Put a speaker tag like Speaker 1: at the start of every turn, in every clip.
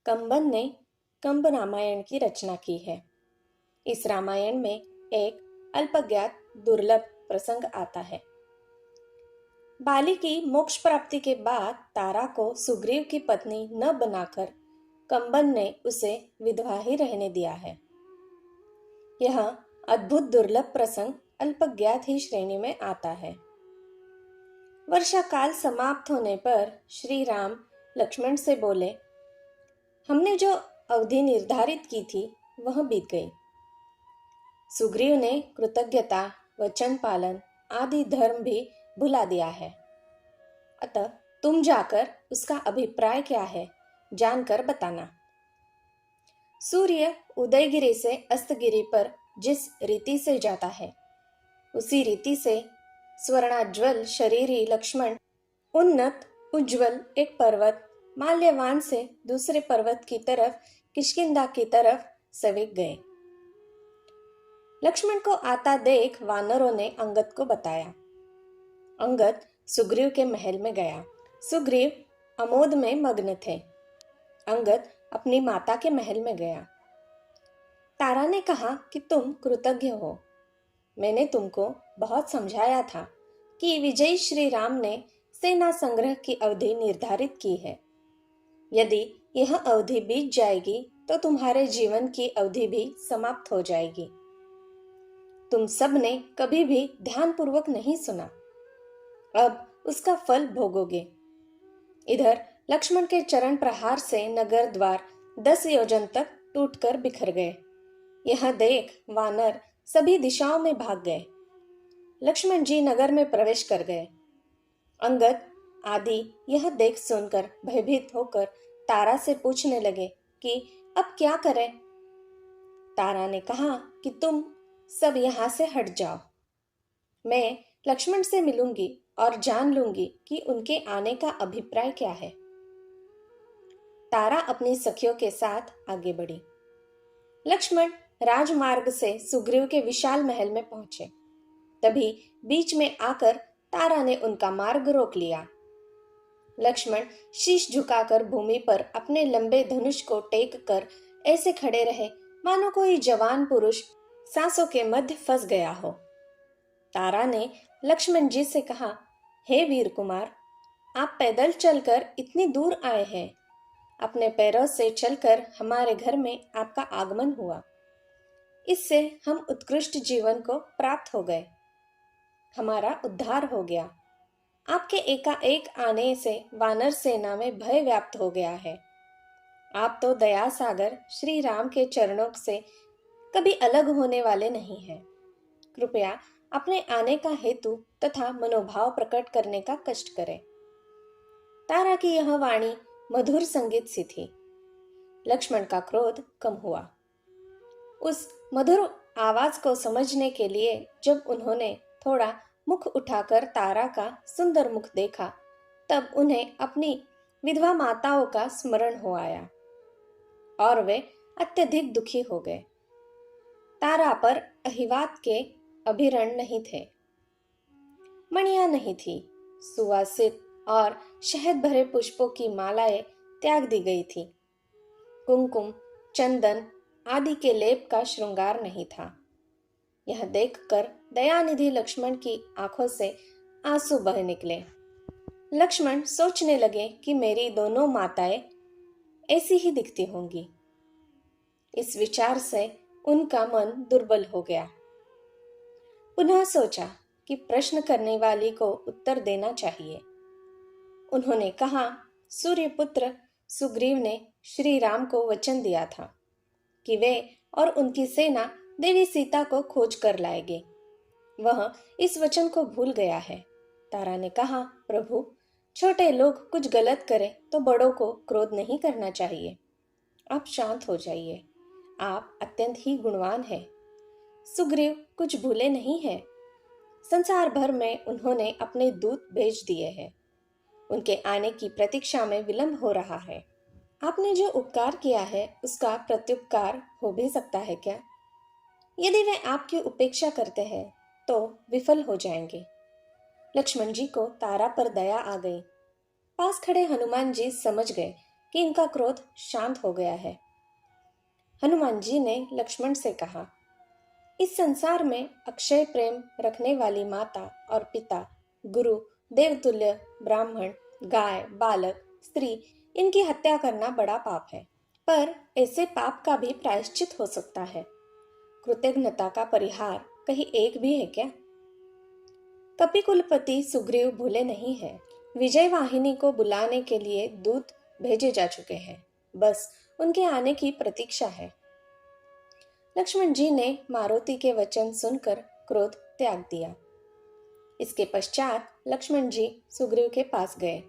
Speaker 1: कंबन ने कंब रामायण की रचना की है। इस रामायण में एक अल्पज्ञात दुर्लभ प्रसंग आता है। बाली की मोक्ष प्राप्ति के बाद तारा को सुग्रीव की पत्नी न बनाकर कंबन ने उसे विधवा ही रहने दिया है। यह अद्भुत दुर्लभ प्रसंग अल्पज्ञात ही श्रेणी में आता है। वर्षा काल समाप्त होने पर श्री राम लक्ष्मण से बोले, हमने जो अवधि निर्धारित की थी वह बीत गई। सुग्रीव ने कृतज्ञता, वचन पालन आदि धर्म भी भुला दिया है। अतः तुम जाकर उसका अभिप्राय क्या है जानकर बताना। सूर्य उदयगिरी से अस्तगिरी पर जिस रीति से जाता है, उसी रीति से स्वर्णाज्वल शरीरी लक्ष्मण उन्नत उज्ज्वल एक पर्वत माल्यवान से दूसरे पर्वत की तरफ किष्किंधा की तरफ सवेग गए। लक्ष्मण को आता देख वानरों ने अंगद को बताया। अंगद सुग्रीव के महल में गया। सुग्रीव आमोद में मग्न थे। अंगद अपनी माता के महल में गया। तारा ने कहा कि तुम कृतज्ञ हो। मैंने तुमको बहुत समझाया था कि विजयी श्री राम ने सेना संग्रह की अवधि निर्धारित की है। यदि यह अवधि बीत जाएगी तो तुम्हारे जीवन की अवधि भी समाप्त हो जाएगी। तुम सब ने कभी भी ध्यानपूर्वक नहीं सुना, अब उसका फल भोगोगे। इधर लक्ष्मण के चरण प्रहार से नगर द्वार 10 योजन तक टूटकर बिखर गए। यह देख वानर सभी दिशाओं में भाग गए। लक्ष्मण जी नगर में प्रवेश कर गए। अंगद आदि यह देख सुनकर भयभीत होकर तारा से पूछने लगे कि अब क्या करें। तारा ने कहा कि तुम सब यहाँ से हट जाओ। मैं लक्ष्मण से मिलूंगी और जान लूंगी कि उनके आने का अभिप्राय क्या है। तारा अपनी सखियों के साथ आगे बढ़ी। लक्ष्मण राजमार्ग से सुग्रीव के विशाल महल में पहुंचे। तभी बीच में आकर तारा ने उनका मार्ग रोक लिया। लक्ष्मण शीश झुकाकर भूमि पर अपने लंबे धनुष को टेक कर ऐसे खड़े रहे मानो कोई जवान पुरुष सांसों के मध्य फंस गया हो। तारा ने लक्ष्मण जी से कहा, हे वीर कुमार, आप पैदल चलकर इतनी दूर आए हैं। अपने पैरों से चलकर हमारे घर में आपका आगमन हुआ। इससे हम उत्कृष्ट जीवन को प्राप्त हो गए। हमारा उद्धार हो गया। आपके एकाएक आने से वानर सेना में भय व्याप्त हो गया है। आप तो दया सागर श्री राम के चरणों से कभी अलग होने वाले नहीं हैं। कृपया अपने आने का हेतु तथा मनोभाव प्रकट करने का कष्ट करें। तारा की यह वाणी मधुर संगीत सी थी। लक्ष्मण का क्रोध कम हुआ। उस मधुर आवाज को समझने के लिए जब उन्होंने थोड़ा मुख उठाकर तारा का सुंदर मुख देखा, तब उन्हें अपनी विधवा माताओं का स्मरण हो आया और वे अत्यधिक दुखी हो गए। तारा पर अहिवात के अभिरण नहीं थे, मणियां नहीं थी, सुवासित और शहद भरे पुष्पों की मालाएं त्याग दी गई थी। कुमकुम, चंदन आदि के लेप का श्रृंगार नहीं था। यह देखकर दयानिधि लक्ष्मण की आंखों से आंसू बह निकले। लक्ष्मण सोचने लगे कि मेरी दोनों माताएं ऐसी ही दिखती होंगी। इस विचार से उनका मन दुर्बल हो गया। पुनः सोचा कि प्रश्न करने वाली को उत्तर देना चाहिए। उन्होंने कहा, सूर्यपुत्र सुग्रीव ने श्री राम को वचन दिया था कि वे और उनकी सेना देवी सीता को खोज कर लाएंगे। वह इस वचन को भूल गया है। तारा ने कहा, प्रभु, छोटे लोग कुछ गलत करें तो बड़ों को क्रोध नहीं करना चाहिए। आप शांत हो जाइए। आप अत्यंत ही गुणवान हैं। सुग्रीव कुछ भूले नहीं हैं। संसार भर में उन्होंने अपने दूत भेज दिए हैं। उनके आने की प्रतीक्षा में विलंब हो रहा है। आपने जो उपकार किया है उसका प्रत्युपकार हो भी सकता है क्या? यदि वे आपकी उपेक्षा करते हैं तो विफल हो जाएंगे। लक्ष्मण जी को तारा पर दया आ गई। पास खड़े हनुमान जी समझ गए कि इनका क्रोध शांत हो गया है। हनुमान जी ने लक्ष्मण से कहा, इस संसार में अक्षय प्रेम रखने वाली माता और पिता, गुरु, देवतुल्य ब्राह्मण, गाय, बालक, स्त्री, इनकी हत्या करना बड़ा पाप है। पर ऐसे पाप का भी प्रायश्चित हो सकता है। कृतज्ञता का परिहार कहीं एक भी है क्या? कपिकुलपति सुग्रीव भूले नहीं हैं। विजय वाहिनी को बुलाने के लिए दूत भेजे जा चुके हैं। बस उनके आने की प्रतीक्षा है। लक्ष्मण जी ने मारुति के वचन सुनकर क्रोध त्याग दिया। इसके पश्चात लक्ष्मण जी सुग्रीव के पास गए।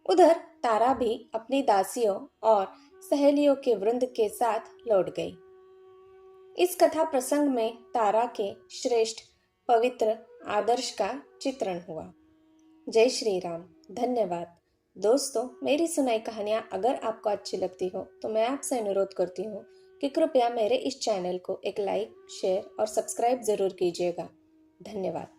Speaker 1: उधर तारा भी अपनी दासियों और सहेलियों के वृंद के साथ लौट गई। इस कथा प्रसंग में तारा के श्रेष्ठ, पवित्र आदर्श का चित्रण हुआ। जय श्री राम। धन्यवाद। दोस्तों, मेरी सुनाई कहानियाँ अगर आपको अच्छी लगती हो तो मैं आपसे अनुरोध करती हूँ कि कृपया मेरे इस चैनल को एक लाइक, शेयर और सब्सक्राइब जरूर कीजिएगा। धन्यवाद।